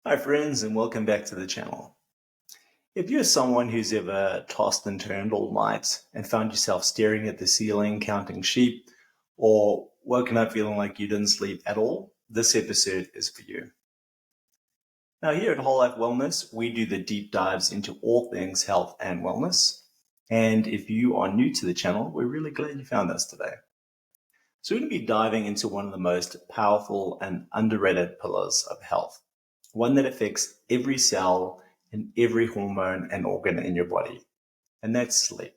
Hi friends, and welcome back to the channel. If you're someone who's ever tossed and turned all night and found yourself staring at the ceiling counting sheep, or woken up feeling like you didn't sleep at all, this episode is for you. Now here at Whole Life Wellness, we do the deep dives into all things health and wellness. And if you are new to the channel, we're really glad you found us today. So we're going to be diving into one of the most powerful and underrated pillars of health, one that affects every cell and every hormone and organ in your body, and that's sleep.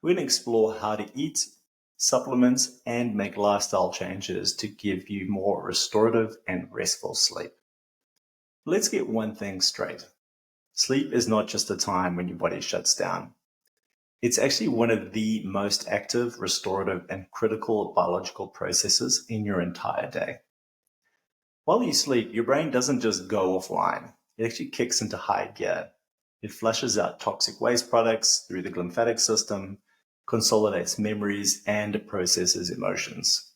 We're going to explore how to eat, supplement, and make lifestyle changes to give you more restorative and restful sleep. Let's get one thing straight. Sleep is not just a time when your body shuts down. It's actually one of the most active, restorative, and critical biological processes in your entire day. While you sleep, your brain doesn't just go offline. It actually kicks into high gear. It flushes out toxic waste products through the lymphatic system, consolidates memories, and processes emotions.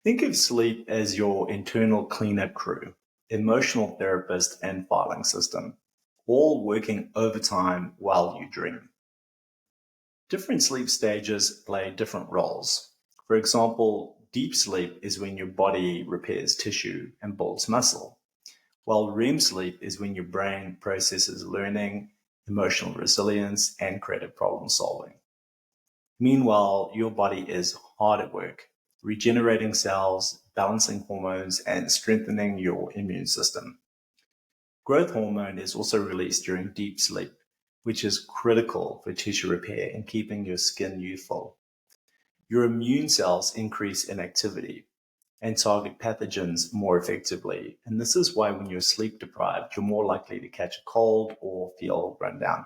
Think of sleep as your internal cleanup crew, emotional therapist, and filing system, all working overtime while you dream. Different sleep stages play different roles. For example, deep sleep is when your body repairs tissue and builds muscle, while REM sleep is when your brain processes learning, emotional resilience, and creative problem solving. Meanwhile, your body is hard at work, regenerating cells, balancing hormones, and strengthening your immune system. Growth hormone is also released during deep sleep, which is critical for tissue repair and keeping your skin youthful. Your immune cells increase in activity and target pathogens more effectively. And this is why when you're sleep deprived, you're more likely to catch a cold or feel run down.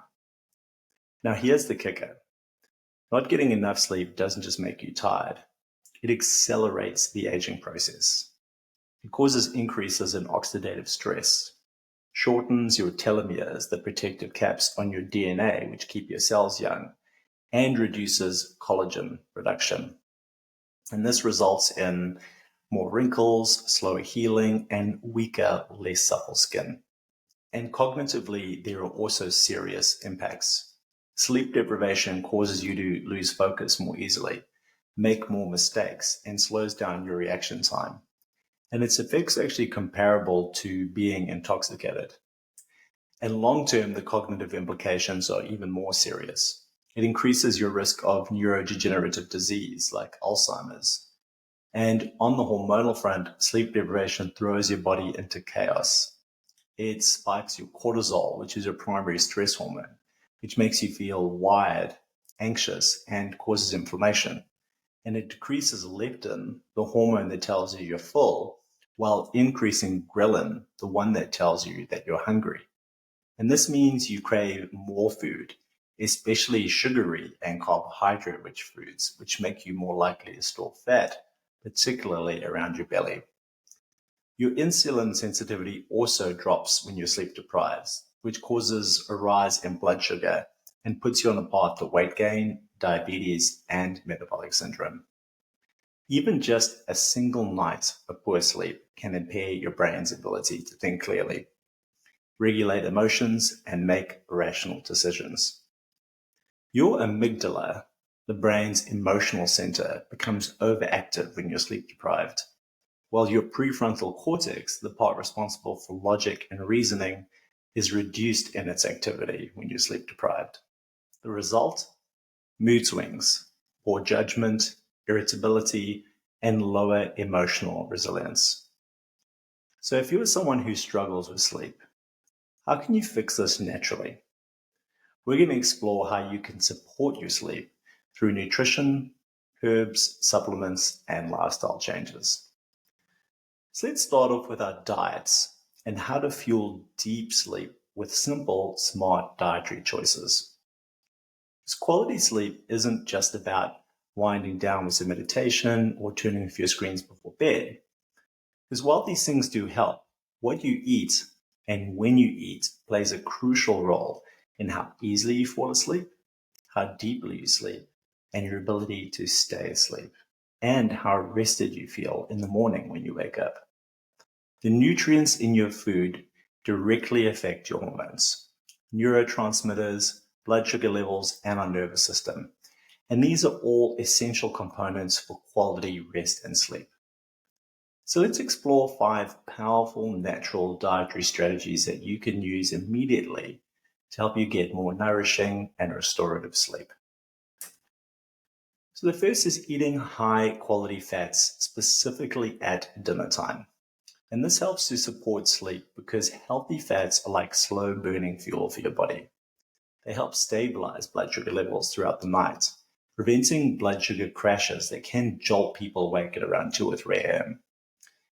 Now, here's the kicker. Not getting enough sleep doesn't just make you tired. It accelerates the aging process. It causes increases in oxidative stress, shortens your telomeres, the protective caps on your DNA, which keep your cells young, and reduces collagen production. And this results in more wrinkles, slower healing, and weaker, less supple skin. And cognitively, there are also serious impacts. Sleep deprivation causes you to lose focus more easily, make more mistakes, and slows down your reaction time. And its effects are actually comparable to being intoxicated. And long-term, the cognitive implications are even more serious. It increases your risk of neurodegenerative disease like Alzheimer's. And on the hormonal front, sleep deprivation throws your body into chaos. It spikes your cortisol, which is your primary stress hormone, which makes you feel wired, anxious, and causes inflammation. And it decreases leptin, the hormone that tells you you're full, while increasing ghrelin, the one that tells you that you're hungry. And this means you crave more food, especially sugary and carbohydrate-rich foods, which make you more likely to store fat, particularly around your belly. Your insulin sensitivity also drops when you're sleep deprived, which causes a rise in blood sugar and puts you on a path to weight gain, diabetes, and metabolic syndrome. Even just a single night of poor sleep can impair your brain's ability to think clearly, regulate emotions, and make rational decisions. Your amygdala, the brain's emotional center, becomes overactive when you're sleep deprived, while your prefrontal cortex, the part responsible for logic and reasoning, is reduced in its activity when you're sleep deprived. The result? Mood swings, poor judgment, irritability, and lower emotional resilience. So if you're someone who struggles with sleep, how can you fix this naturally? We're going to explore how you can support your sleep through nutrition, herbs, supplements, and lifestyle changes. So let's start off with our diets and how to fuel deep sleep with simple, smart dietary choices. Because quality sleep isn't just about winding down with some meditation or turning off your screens before bed. Because while these things do help, what you eat and when you eat plays a crucial role in how easily you fall asleep, how deeply you sleep, and your ability to stay asleep, and how rested you feel in the morning when you wake up. The nutrients in your food directly affect your hormones, neurotransmitters, blood sugar levels, and our nervous system. And these are all essential components for quality rest and sleep. So let's explore 5 powerful natural dietary strategies that you can use immediately to help you get more nourishing and restorative sleep. So the first is eating high quality fats, specifically at dinner time. And this helps to support sleep because healthy fats are like slow burning fuel for your body. They help stabilize blood sugar levels throughout the night, preventing blood sugar crashes that can jolt people awake at around 2 or 3 a.m.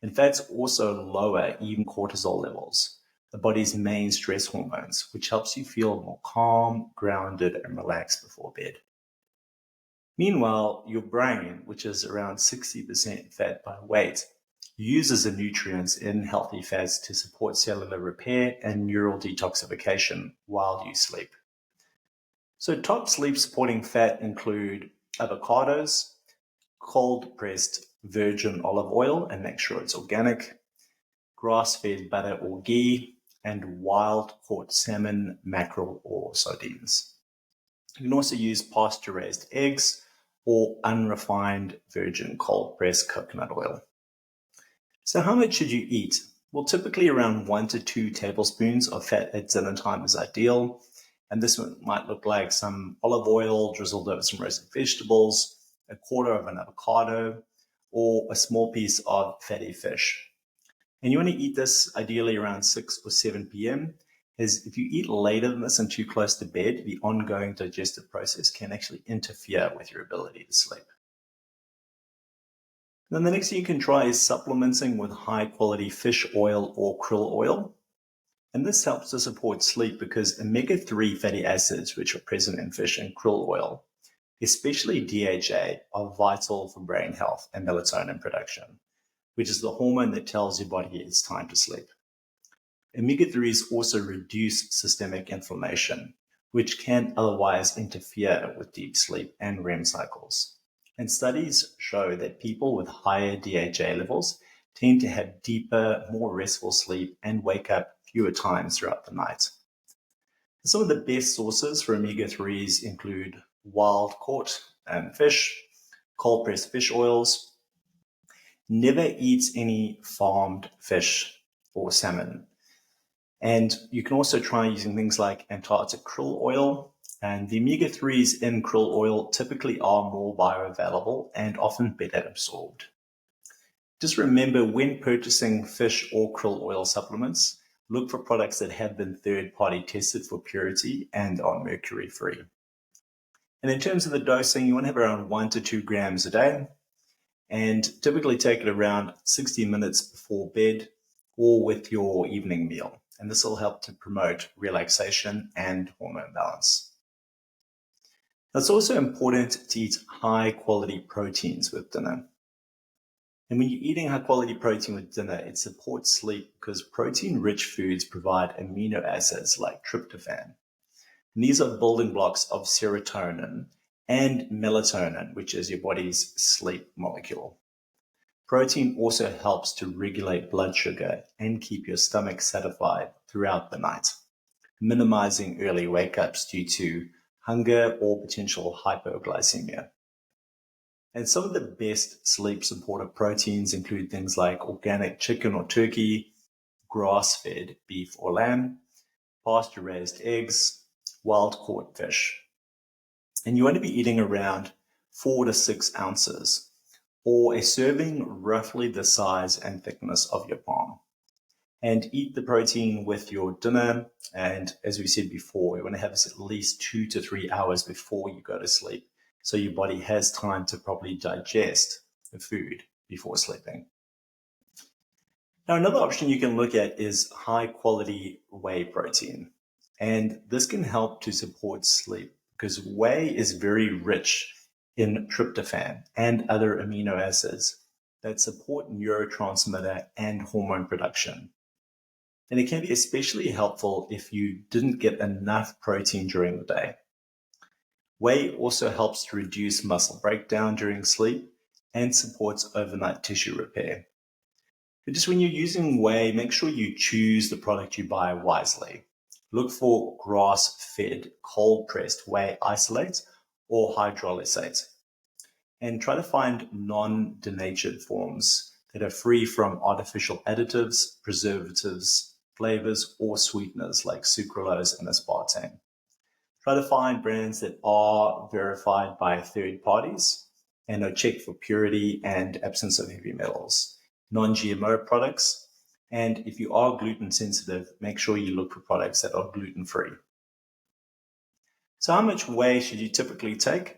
And fats also lower even cortisol levels, the body's main stress hormones, which helps you feel more calm, grounded, and relaxed before bed. Meanwhile, your brain, which is around 60% fat by weight, uses the nutrients in healthy fats to support cellular repair and neural detoxification while you sleep. So top sleep supporting fat include avocados, cold pressed virgin olive oil, and make sure it's organic, grass-fed butter or ghee, and wild caught salmon, mackerel, or sardines. You can also use pasture-raised eggs or unrefined virgin cold pressed coconut oil. So how much should you eat? Well, typically around 1 to 2 tablespoons of fat at dinner time is ideal. And this one might look like some olive oil drizzled over some roasted vegetables, a quarter of an avocado, or a small piece of fatty fish. And you want to eat this ideally around 6 or 7 p.m., as if you eat later than this and too close to bed, the ongoing digestive process can actually interfere with your ability to sleep. Then the next thing you can try is supplementing with high quality fish oil or krill oil. And this helps to support sleep because omega-3 fatty acids, which are present in fish and krill oil, especially DHA, are vital for brain health and melatonin production, which is the hormone that tells your body it's time to sleep. Omega-3s also reduce systemic inflammation, which can otherwise interfere with deep sleep and REM cycles. And studies show that people with higher DHA levels tend to have deeper, more restful sleep and wake up fewer times throughout the night. Some of the best sources for omega-3s include wild caught fish, cold pressed fish oils. Never eat any farmed fish or salmon. And you can also try using things like Antarctic krill oil. And the omega-3s in krill oil typically are more bioavailable and often better absorbed. Just remember, when purchasing fish or krill oil supplements, look for products that have been third-party tested for purity and are mercury-free. And in terms of the dosing, you want to have around 1 to 2 grams a day, and typically take it around 60 minutes before bed or with your evening meal. And this will help to promote relaxation and hormone balance. It's also important to eat high-quality proteins with dinner. And when you're eating high-quality protein with dinner, it supports sleep because protein-rich foods provide amino acids like tryptophan. And these are building blocks of serotonin and melatonin, which is your body's sleep molecule. Protein also helps to regulate blood sugar and keep your stomach satisfied throughout the night, minimizing early wake-ups due to hunger or potential hypoglycemia. And some of the best sleep supportive proteins include things like organic chicken or turkey, grass-fed beef or lamb, pasture-raised eggs, wild-caught fish. And you want to be eating around 4 to 6 ounces, or a serving roughly the size and thickness of your palm. And eat the protein with your dinner. And as we said before, you want to have this at least 2 to 3 hours before you go to sleep, so your body has time to properly digest the food before sleeping. Now, another option you can look at is high quality whey protein. And this can help to support sleep because whey is very rich in tryptophan and other amino acids that support neurotransmitter and hormone production. And it can be especially helpful if you didn't get enough protein during the day. Whey also helps to reduce muscle breakdown during sleep and supports overnight tissue repair. But just when you're using whey, make sure you choose the product you buy wisely. Look for grass-fed, cold-pressed whey isolate or hydrolysate, and try to find non-denatured forms that are free from artificial additives, preservatives, flavors, or sweeteners like sucralose and aspartame. Try to find brands that are verified by third parties and are checked for purity and absence of heavy metals, non-GMO products, and if you are gluten sensitive, make sure you look for products that are gluten-free. So how much whey should you typically take?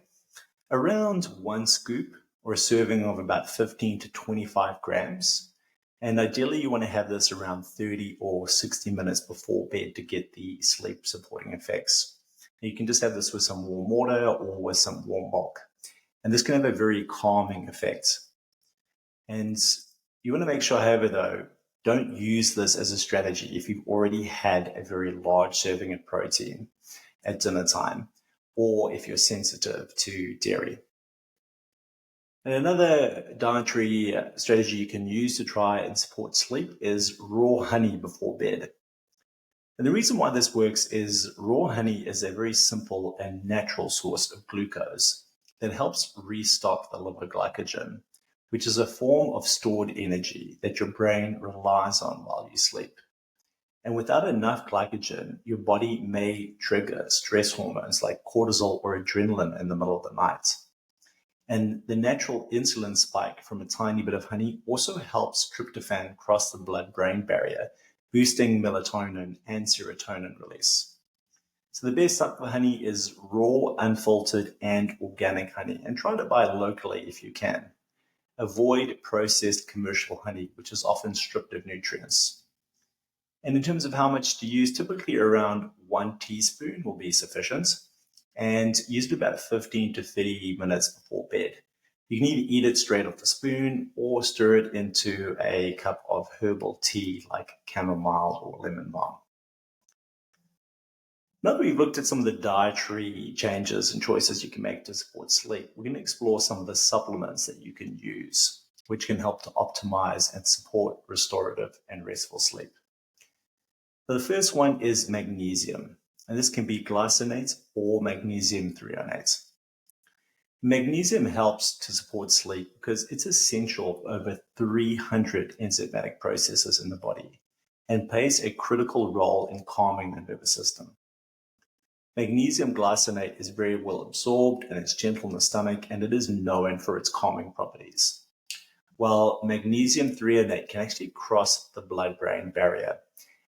Around 1 scoop or a serving of about 15 to 25 grams. And ideally, you want to have this around 30 or 60 minutes before bed to get the sleep supporting effects. You can just have this with some warm water or with some warm milk. And this can have a very calming effect. And you want to make sure, however, though, don't use this as a strategy if you've already had a very large serving of protein at dinner time, or if you're sensitive to dairy. And another dietary strategy you can use to try and support sleep is raw honey before bed. And the reason why this works is raw honey is a very simple and natural source of glucose that helps restock the liver glycogen, which is a form of stored energy that your brain relies on while you sleep. And without enough glycogen, your body may trigger stress hormones like cortisol or adrenaline in the middle of the night. And the natural insulin spike from a tiny bit of honey also helps tryptophan cross the blood-brain barrier, boosting melatonin and serotonin release. So the best type of honey is raw, unfiltered, and organic honey, and try to buy locally if you can. Avoid processed commercial honey, which is often stripped of nutrients. And in terms of how much to use, typically around 1 teaspoon will be sufficient, and use it about 15 to 30 minutes before bed. You can either eat it straight off the spoon or stir it into a cup of herbal tea like chamomile or lemon balm. Now that we've looked at some of the dietary changes and choices you can make to support sleep, we're going to explore some of the supplements that you can use, which can help to optimize and support restorative and restful sleep. So the first one is magnesium, and this can be glycinate or magnesium threonate. Magnesium helps to support sleep because it's essential for over 300 enzymatic processes in the body and plays a critical role in calming the nervous system. Magnesium glycinate is very well absorbed and it's gentle in the stomach, and it is known for its calming properties. While magnesium threonate can actually cross the blood-brain barrier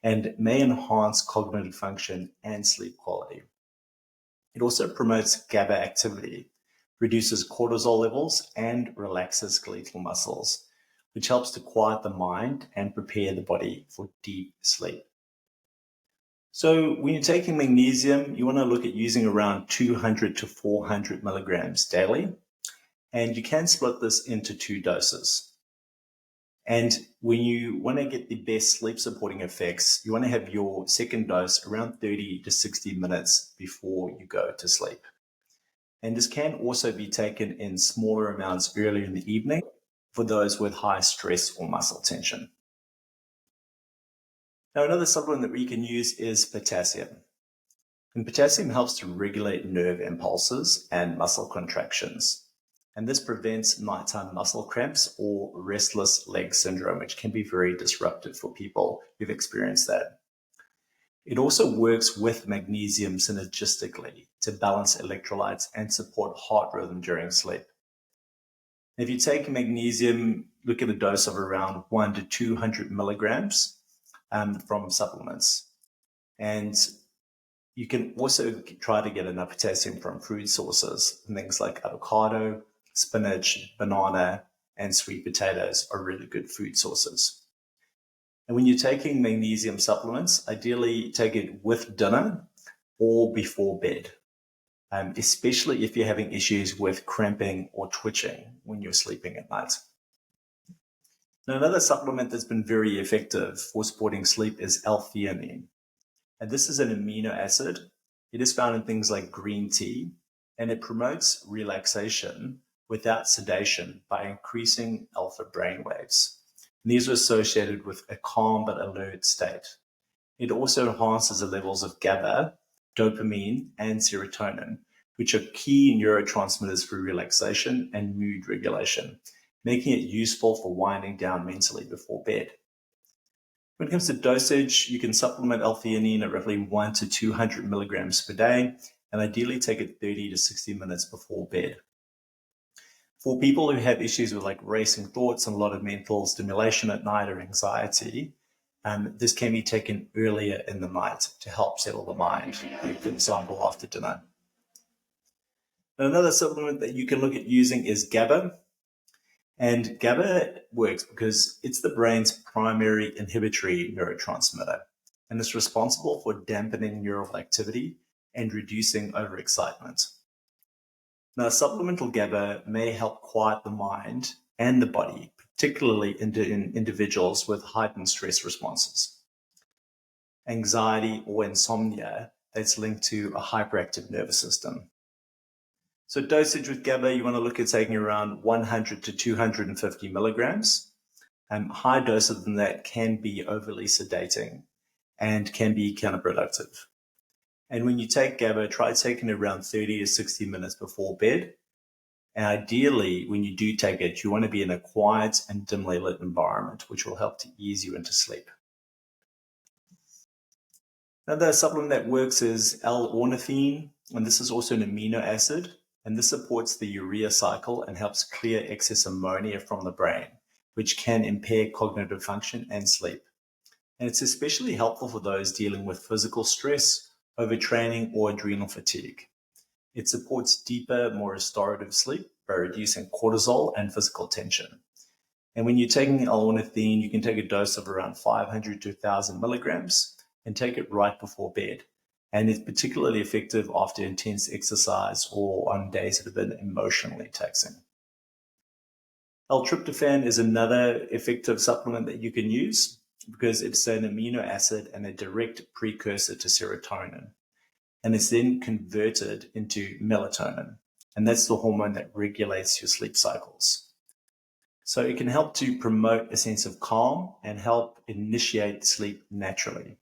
and may enhance cognitive function and sleep quality. It also promotes GABA activity, reduces cortisol levels, and relaxes skeletal muscles, which helps to quiet the mind and prepare the body for deep sleep. So when you're taking magnesium, you want to look at using around 200 to 400 milligrams daily, and you can split this into 2 doses. And when you want to get the best sleep supporting effects, you want to have your second dose around 30 to 60 minutes before you go to sleep. And this can also be taken in smaller amounts earlier in the evening for those with high stress or muscle tension. Now, another supplement that we can use is potassium. And potassium helps to regulate nerve impulses and muscle contractions. And this prevents nighttime muscle cramps or restless leg syndrome, which can be very disruptive for people who've experienced that. It also works with magnesium synergistically to balance electrolytes and support heart rhythm during sleep. If you take magnesium, look at a dose of around 1 to 200 milligrams from supplements. And you can also try to get enough potassium from food sources. Things like avocado, spinach, banana, and sweet potatoes are really good food sources. And when you're taking magnesium supplements, ideally take it with dinner or before bed, especially if you're having issues with cramping or twitching when you're sleeping at night. Now, another supplement that's been very effective for supporting sleep is L-theanine. And this is an amino acid. It is found in things like green tea, and it promotes relaxation without sedation by increasing alpha brainwaves. And these are associated with a calm but alert state. It also enhances the levels of GABA, dopamine, and serotonin, which are key neurotransmitters for relaxation and mood regulation, making it useful for winding down mentally before bed. When it comes to dosage, you can supplement L-theanine at roughly 1 to 200 milligrams per day, and ideally take it 30 to 60 minutes before bed. For people who have issues with like racing thoughts and a lot of mental stimulation at night or anxiety, this can be taken earlier in the night to help settle the mind, for example, after dinner. Another supplement that you can look at using is GABA. And GABA works because it's the brain's primary inhibitory neurotransmitter, and it's responsible for dampening neural activity and reducing overexcitement. Now, supplemental GABA may help quiet the mind and the body, particularly in individuals with heightened stress responses, anxiety, or insomnia that's linked to a hyperactive nervous system. So dosage with GABA, you want to look at taking around 100 to 250 milligrams. High doses than that can be overly sedating and can be counterproductive. And when you take GABA, try taking it around 30 to 60 minutes before bed. And ideally, when you do take it, you want to be in a quiet and dimly lit environment, which will help to ease you into sleep. Another supplement that works is L-ornithine, and this is also an amino acid. And this supports the urea cycle and helps clear excess ammonia from the brain, which can impair cognitive function and sleep. And it's especially helpful for those dealing with physical stress, overtraining, or adrenal fatigue. It supports deeper, more restorative sleep by reducing cortisol and physical tension. And when you're taking L-ornithine, you can take a dose of around 500 to 1,000 milligrams and take it right before bed. And it's particularly effective after intense exercise or on days that have been emotionally taxing. L-tryptophan is another effective supplement that you can use because it's an amino acid and a direct precursor to serotonin. And it's then converted into melatonin. And that's the hormone that regulates your sleep cycles. So it can help to promote a sense of calm and help initiate sleep naturally.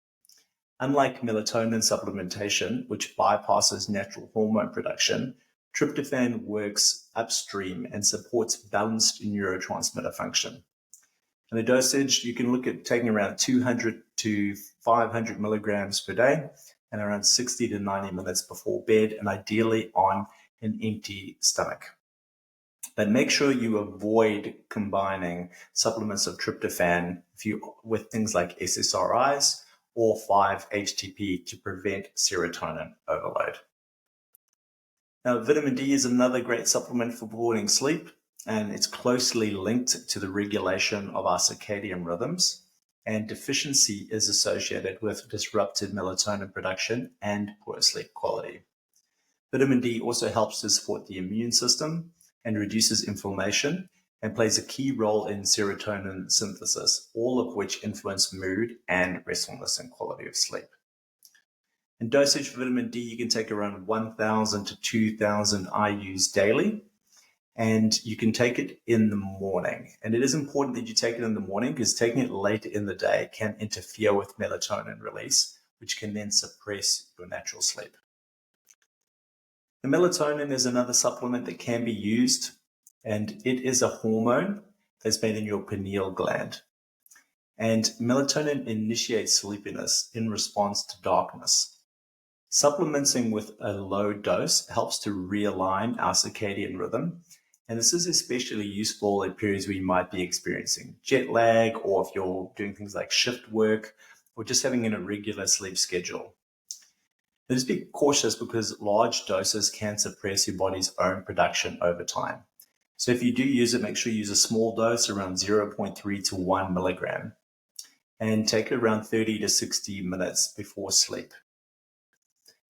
Unlike melatonin supplementation, which bypasses natural hormone production, tryptophan works upstream and supports balanced neurotransmitter function. And the dosage, you can look at taking around 200 to 500 milligrams per day and around 60 to 90 minutes before bed, and ideally on an empty stomach. But make sure you avoid combining supplements of tryptophan with things like SSRIs or 5-HTP to prevent serotonin overload. Now, vitamin D is another great supplement for supporting sleep, and it's closely linked to the regulation of our circadian rhythms, and deficiency is associated with disrupted melatonin production and poor sleep quality. Vitamin D also helps to support the immune system and reduces inflammation, and plays a key role in serotonin synthesis, all of which influence mood and restfulness and quality of sleep. In dosage for vitamin D, you can take around 1,000 to 2,000 IUs daily, and you can take it in the morning. And it is important that you take it in the morning because taking it later in the day can interfere with melatonin release, which can then suppress your natural sleep. The melatonin is another supplement that can be used, and it is a hormone that's made in your pineal gland. And melatonin initiates sleepiness in response to darkness. Supplementing with a low dose helps to realign our circadian rhythm, and this is especially useful at periods where you might be experiencing jet lag, or if you're doing things like shift work, or just having an irregular sleep schedule. Now, just be cautious because large doses can suppress your body's own production over time. So if you do use it, make sure you use a small dose around 0.3 to 1 milligram and take it around 30 to 60 minutes before sleep.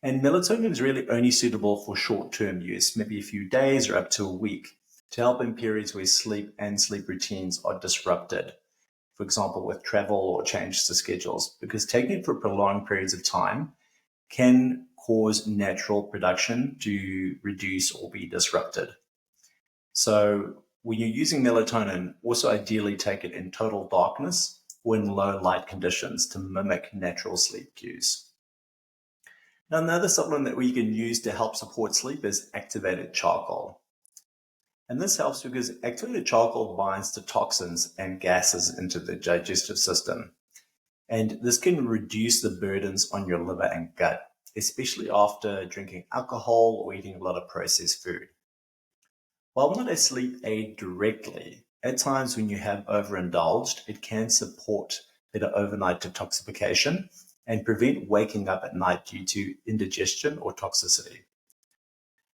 And melatonin is really only suitable for short-term use, maybe a few days or up to a week, to help in periods where sleep and sleep routines are disrupted, for example, with travel or changes to schedules, because taking it for prolonged periods of time can cause natural production to reduce or be disrupted. So when you're using melatonin, also ideally take it in total darkness or in low light conditions to mimic natural sleep cues. Now, another supplement that we can use to help support sleep is activated charcoal. And this helps because activated charcoal binds to toxins and gases into the digestive system. And this can reduce the burdens on your liver and gut, especially after drinking alcohol or eating a lot of processed food. While not a sleep aid directly, at times when you have overindulged, it can support better overnight detoxification and prevent waking up at night due to indigestion or toxicity.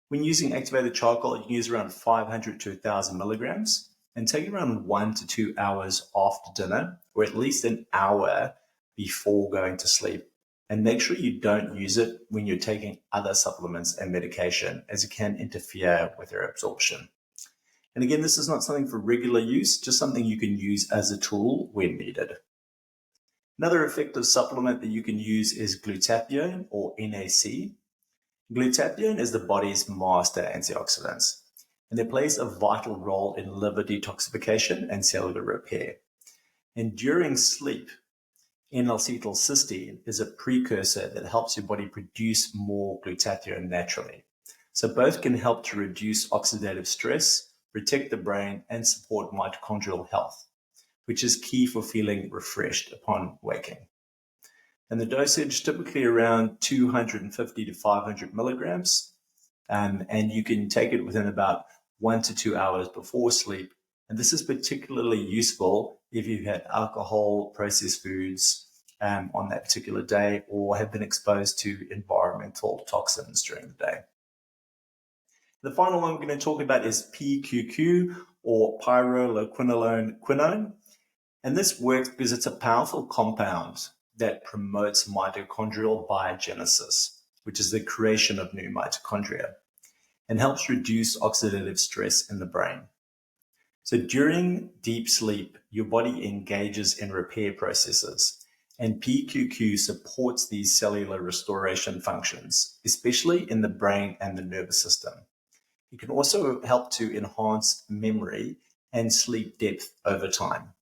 When using activated charcoal, you can use around 500 to 1,000 milligrams and take it around 1 to 2 hours after dinner, or at least an hour before going to sleep. And make sure you don't use it when you're taking other supplements and medication, as it can interfere with their absorption. And again, this is not something for regular use, just something you can use as a tool when needed. Another effective supplement that you can use is glutathione, or NAC. Glutathione is the body's master antioxidant, and it plays a vital role in liver detoxification and cellular repair. And during sleep, N-acetylcysteine is a precursor that helps your body produce more glutathione naturally. So both can help to reduce oxidative stress, protect the brain, and support mitochondrial health, which is key for feeling refreshed upon waking. And the dosage typically around 250 to 500 milligrams, and you can take it within about 1 to 2 hours before sleep. And this is particularly useful if you've had alcohol, processed foods on that particular day, or have been exposed to environmental toxins during the day. The final one we're going to talk about is PQQ, or pyrroloquinone. And this works because it's a powerful compound that promotes mitochondrial biogenesis, which is the creation of new mitochondria, and helps reduce oxidative stress in the brain. So during deep sleep, your body engages in repair processes, and PQQ supports these cellular restoration functions, especially in the brain and the nervous system. It can also help to enhance memory and sleep depth over time.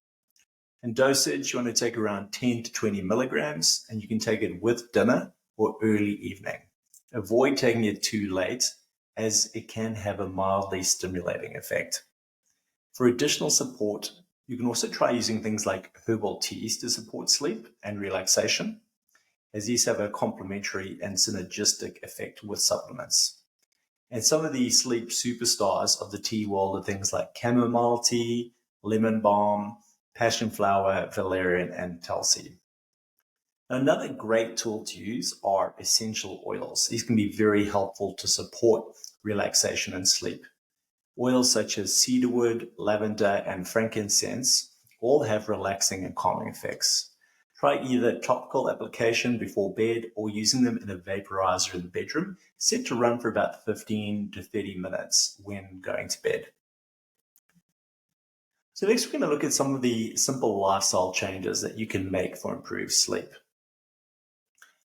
And dosage, you want to take around 10 to 20 milligrams, and you can take it with dinner or early evening. Avoid taking it too late, as it can have a mildly stimulating effect. For additional support, you can also try using things like herbal teas to support sleep and relaxation, as these have a complementary and synergistic effect with supplements. And some of the sleep superstars of the tea world are things like chamomile tea, lemon balm, passion flower, valerian, and tulsi. Another great tool to use are essential oils. These can be very helpful to support relaxation and sleep. Oils such as cedarwood, lavender, and frankincense all have relaxing and calming effects. Try either topical application before bed or using them in a vaporizer in the bedroom, set to run for about 15 to 30 minutes when going to bed. So next we're going to look at some of the simple lifestyle changes that you can make for improved sleep.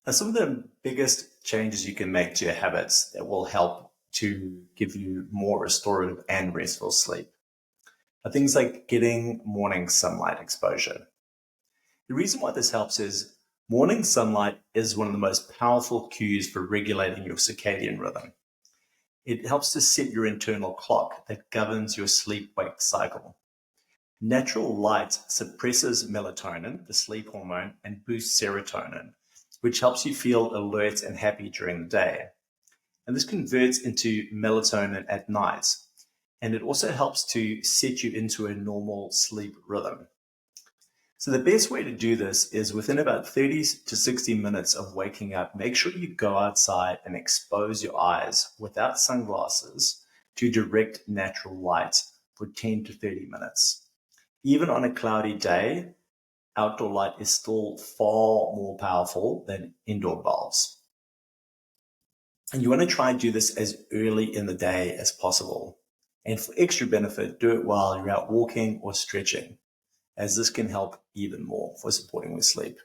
Now, some of the biggest changes you can make to your habits that will help to give you more restorative and restful sleep are things like getting morning sunlight exposure. The reason why this helps is morning sunlight is one of the most powerful cues for regulating your circadian rhythm. It helps to set your internal clock that governs your sleep-wake cycle. Natural light suppresses melatonin, the sleep hormone, and boosts serotonin, which helps you feel alert and happy during the day. And this converts into melatonin at night, and it also helps to set you into a normal sleep rhythm. So the best way to do this is within about 30 to 60 minutes of waking up, make sure you go outside and expose your eyes without sunglasses to direct natural light for 10 to 30 minutes. Even on a cloudy day, outdoor light is still far more powerful than indoor bulbs. And you want to try and do this as early in the day as possible. And for extra benefit, do it while you're out walking or stretching, as this can help even more for supporting with sleep.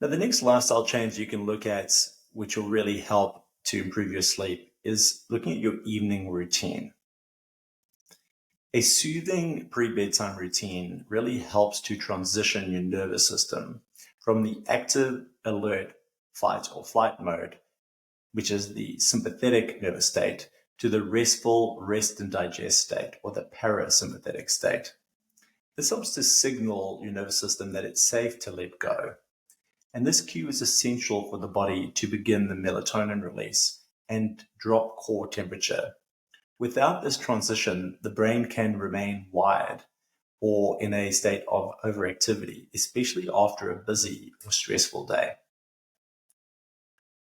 Now, the next lifestyle change you can look at, which will really help to improve your sleep, is looking at your evening routine. A soothing pre-bedtime routine really helps to transition your nervous system from the active, alert, fight or flight mode, which is the sympathetic nervous state, to the restful rest and digest state, or the parasympathetic state. This helps to signal your nervous system that it's safe to let go. And this cue is essential for the body to begin the melatonin release and drop core temperature. Without this transition, the brain can remain wired or in a state of overactivity, especially after a busy or stressful day.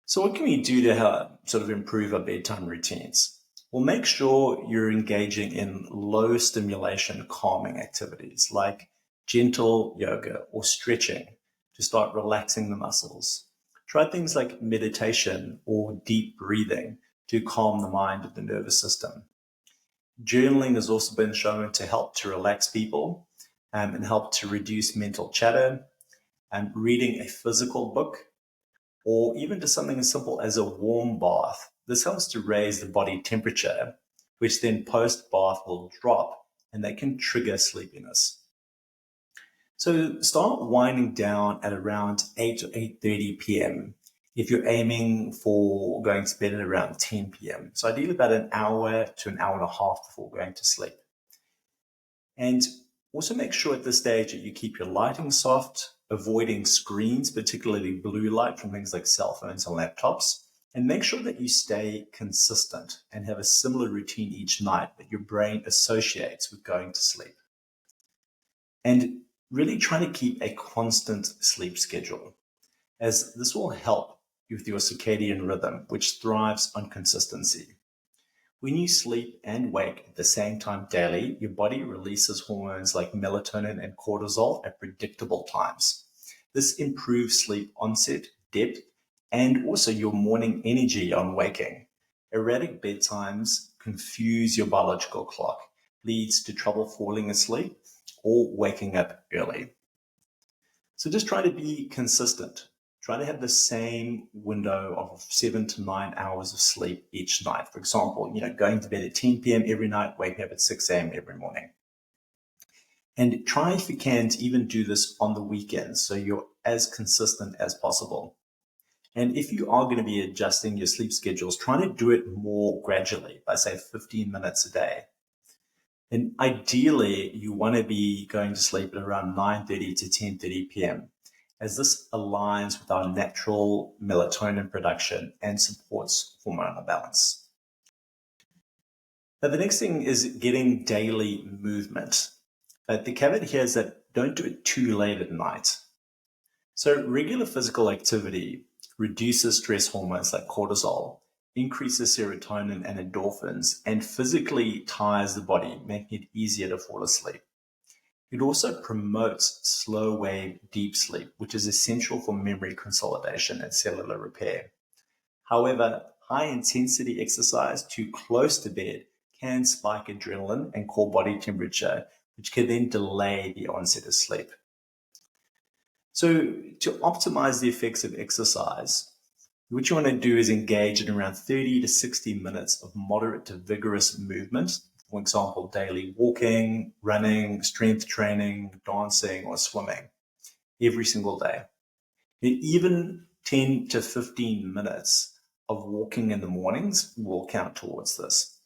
So what can we do to help sort of improve our bedtime routines? Well, make sure you're engaging in low stimulation calming activities like gentle yoga or stretching to start relaxing the muscles. Try things like meditation or deep breathing to calm the mind and the nervous system. Journaling has also been shown to help to relax people and help to reduce mental chatter. And reading a physical book or even just something as simple as a warm bath. This helps to raise the body temperature, which then post-bath will drop, and that can trigger sleepiness. So start winding down at around 8 or 8:30 p.m. if you're aiming for going to bed at around 10 p.m. So ideally about an hour to an hour and a half before going to sleep. And also make sure at this stage that you keep your lighting soft, avoiding screens, particularly blue light from things like cell phones and laptops, and make sure that you stay consistent and have a similar routine each night that your brain associates with going to sleep. And really try to keep a constant sleep schedule, as this will help with your circadian rhythm, which thrives on consistency. When you sleep and wake at the same time daily, your body releases hormones like melatonin and cortisol at predictable times. This improves sleep onset, depth, and also your morning energy on waking. Erratic bedtimes confuse your biological clock, leads to trouble falling asleep or waking up early. So just try to be consistent. Try to have the same window of 7 to 9 hours of sleep each night. For example, going to bed at 10 p.m. every night, waking up at 6 a.m. every morning. And try, if you can, to even do this on the weekends so you're as consistent as possible. And if you are going to be adjusting your sleep schedules, try to do it more gradually by, say, 15 minutes a day. And ideally, you want to be going to sleep at around 9:30 to 10:30 p.m. as this aligns with our natural melatonin production and supports hormonal balance. Now, the next thing is getting daily movement. But the caveat here is that don't do it too late at night. So regular physical activity reduces stress hormones like cortisol, increases serotonin and endorphins, and physically tires the body, making it easier to fall asleep. It also promotes slow wave deep sleep, which is essential for memory consolidation and cellular repair. However, high intensity exercise too close to bed can spike adrenaline and core body temperature, which can then delay the onset of sleep. So to optimize the effects of exercise, what you want to do is engage in around 30 to 60 minutes of moderate to vigorous movement. For example, daily walking, running, strength training, dancing, or swimming every single day. And even 10 to 15 minutes of walking in the mornings will count towards this.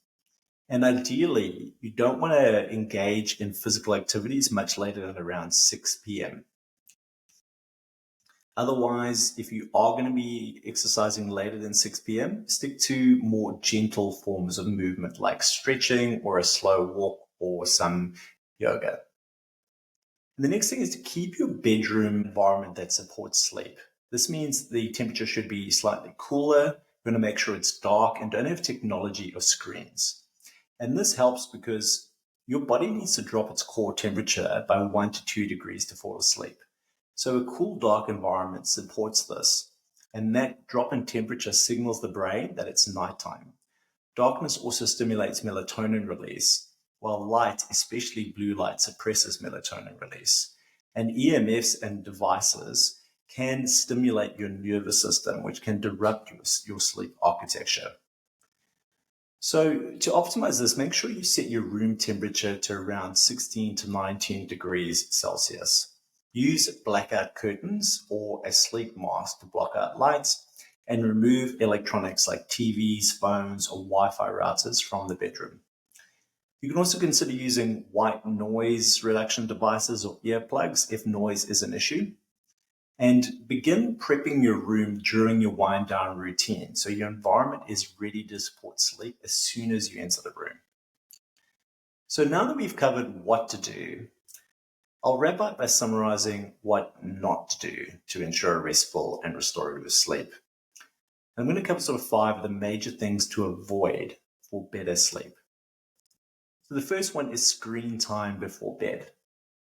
And ideally, you don't want to engage in physical activities much later than around 6 p.m. Otherwise, if you are going to be exercising later than 6 p.m., stick to more gentle forms of movement like stretching or a slow walk or some yoga. And the next thing is to keep your bedroom environment that supports sleep. This means the temperature should be slightly cooler. You're going to make sure it's dark and don't have technology or screens. And this helps because your body needs to drop its core temperature by 1 to 2 degrees to fall asleep. So a cool, dark environment supports this, and that drop in temperature signals the brain that it's nighttime. Darkness also stimulates melatonin release, while light, especially blue light, suppresses melatonin release. And EMFs and devices can stimulate your nervous system, which can disrupt your sleep architecture. So to optimize this, make sure you set your room temperature to around 16 to 19 degrees Celsius. Use blackout curtains or a sleep mask to block out lights, and remove electronics like TVs, phones, or Wi-Fi routers from the bedroom. You can also consider using white noise reduction devices or earplugs if noise is an issue. And begin prepping your room during your wind down routine so your environment is ready to support sleep as soon as you enter the room. So now that we've covered what to do, I'll wrap up by summarizing what not to do to ensure a restful and restorative sleep. I'm going to cover sort of 5 of the major things to avoid for better sleep. So the first one is screen time before bed.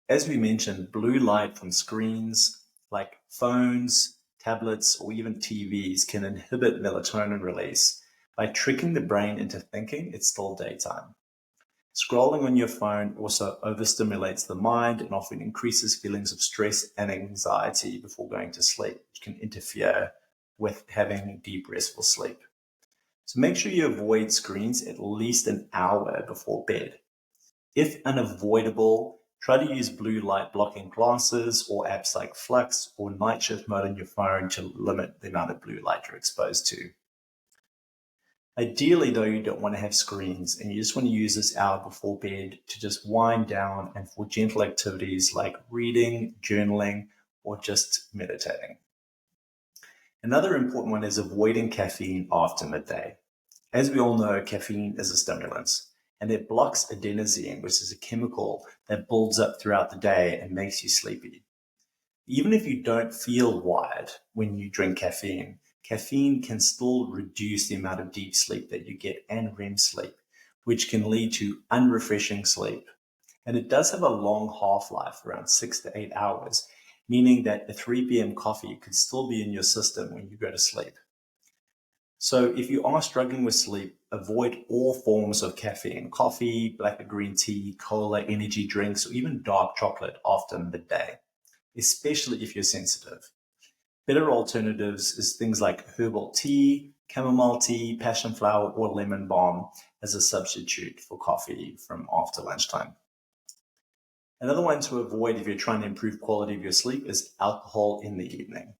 As we mentioned, blue light from screens like phones, tablets, or even TVs can inhibit melatonin release by tricking the brain into thinking it's still daytime. Scrolling on your phone also overstimulates the mind and often increases feelings of stress and anxiety before going to sleep, which can interfere with having deep, restful sleep. So make sure you avoid screens at least an hour before bed. If unavoidable, try to use blue light blocking glasses or apps like Flux or night shift mode on your phone to limit the amount of blue light you're exposed to. Ideally, though, you don't want to have screens and you just want to use this hour before bed to just wind down and for gentle activities like reading, journaling, or just meditating. Another important one is avoiding caffeine after midday. As we all know, caffeine is a stimulant, and it blocks adenosine, which is a chemical that builds up throughout the day and makes you sleepy. Even if you don't feel wired when you drink caffeine, caffeine can still reduce the amount of deep sleep that you get and REM sleep, which can lead to unrefreshing sleep. And it does have a long half-life, around 6 to 8 hours, meaning that a 3 p.m. coffee could still be in your system when you go to sleep. So if you are struggling with sleep, avoid all forms of caffeine, coffee, black or green tea, cola, energy drinks, or even dark chocolate after midday, especially if you're sensitive. Better alternatives is things like herbal tea, chamomile tea, passion flower, or lemon balm as a substitute for coffee from after lunchtime. Another one to avoid if you're trying to improve quality of your sleep is alcohol in the evening.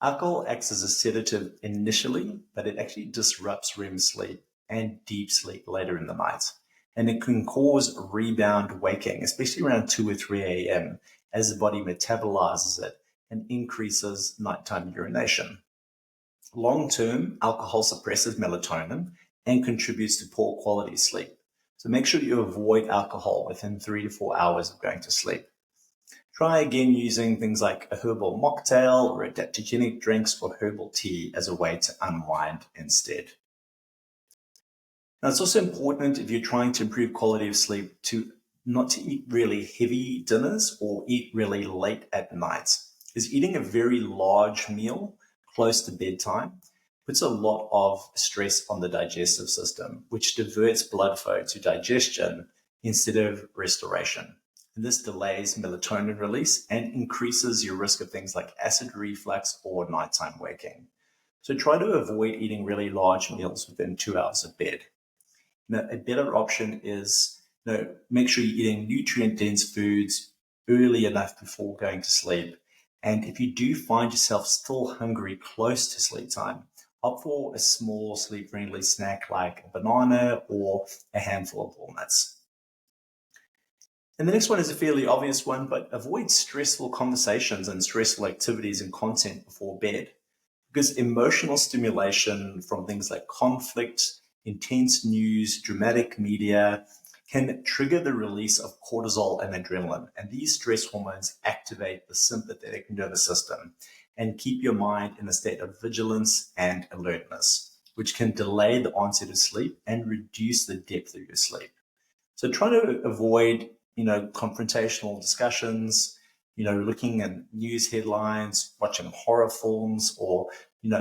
Alcohol acts as a sedative initially, but it actually disrupts REM sleep and deep sleep later in the night. And it can cause rebound waking, especially around 2 or 3 a.m. as the body metabolizes it and increases nighttime urination. Long-term, alcohol suppresses melatonin and contributes to poor quality sleep. So make sure you avoid alcohol within 3 to 4 hours of going to sleep. Try again using things like a herbal mocktail or adaptogenic drinks or herbal tea as a way to unwind instead. Now, it's also important if you're trying to improve quality of sleep to not to eat really heavy dinners or eat really late at night. Is eating a very large meal close to bedtime puts a lot of stress on the digestive system, which diverts blood flow to digestion instead of restoration. And this delays melatonin release and increases your risk of things like acid reflux or nighttime waking. So try to avoid eating really large meals within 2 hours of bed. Now, a better option is make sure you're eating nutrient-dense foods early enough before going to sleep. And if you do find yourself still hungry close to sleep time, opt for a small sleep-friendly snack like a banana or a handful of walnuts. And the next one is a fairly obvious one, but avoid stressful conversations and stressful activities and content before bed, because emotional stimulation from things like conflict, intense news, dramatic media can trigger the release of cortisol and adrenaline. And these stress hormones activate the sympathetic nervous system and keep your mind in a state of vigilance and alertness, which can delay the onset of sleep and reduce the depth of your sleep. So try to avoid confrontational discussions, looking at news headlines, watching horror films, or,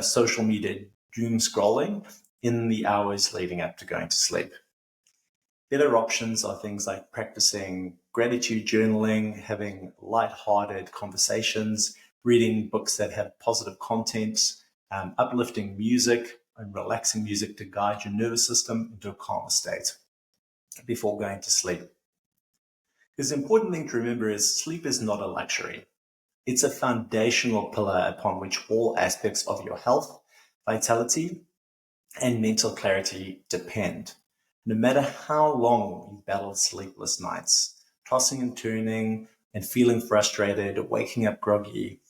social media doom scrolling in the hours leading up to going to sleep. Better options are things like practicing gratitude journaling, having light-hearted conversations, reading books that have positive content, uplifting music, and relaxing music to guide your nervous system into a calmer state before going to sleep. Because the important thing to remember is sleep is not a luxury. It's a foundational pillar upon which all aspects of your health, vitality, and mental clarity depend. No matter how long you battle sleepless nights, tossing and turning and feeling frustrated, waking up groggy,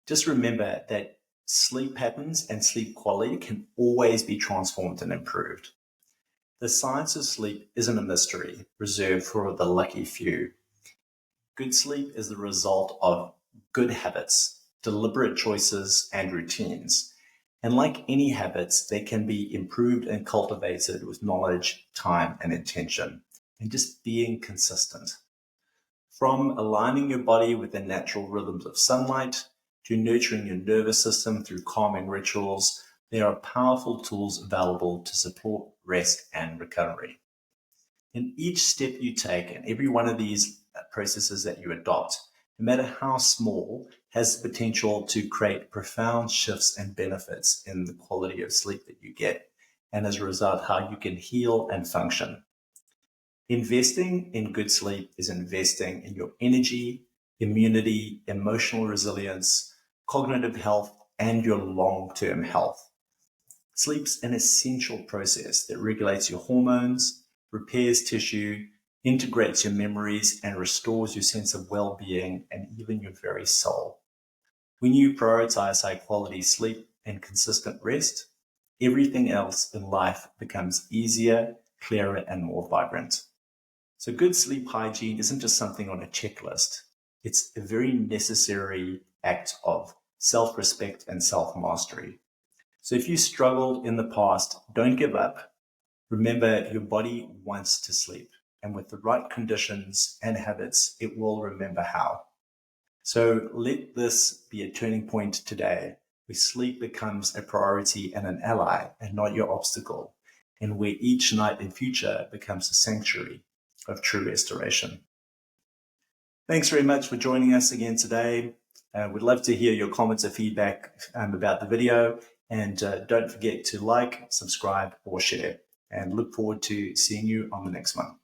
just remember that sleep patterns and sleep quality can always be transformed and improved. The science of sleep isn't a mystery reserved for the lucky few. Good sleep is the result of good habits, deliberate choices, and routines. And like any habits, they can be improved and cultivated with knowledge, time, and intention, and just being consistent. From aligning your body with the natural rhythms of sunlight to nurturing your nervous system through calming rituals, there are powerful tools available to support rest and recovery. In each step you take and every one of these processes that you adopt, no matter how small, has the potential to create profound shifts and benefits in the quality of sleep that you get, and as a result, how you can heal and function. Investing in good sleep is investing in your energy, immunity, emotional resilience, cognitive health, and your long-term health. Sleep's an essential process that regulates your hormones, repairs tissue, integrates your memories, and restores your sense of well-being and even your very soul. When you prioritize high-quality sleep and consistent rest, everything else in life becomes easier, clearer, and more vibrant. So good sleep hygiene isn't just something on a checklist. It's a very necessary act of self-respect and self-mastery. So if you struggled in the past, don't give up. Remember, your body wants to sleep, and with the right conditions and habits, it will remember how. So let this be a turning point today, where sleep becomes a priority and an ally and not your obstacle, and where each night in future becomes a sanctuary of true restoration. Thanks very much for joining us again today. We'd love to hear your comments or feedback about the video. And don't forget to like, subscribe, or share. And look forward to seeing you on the next one.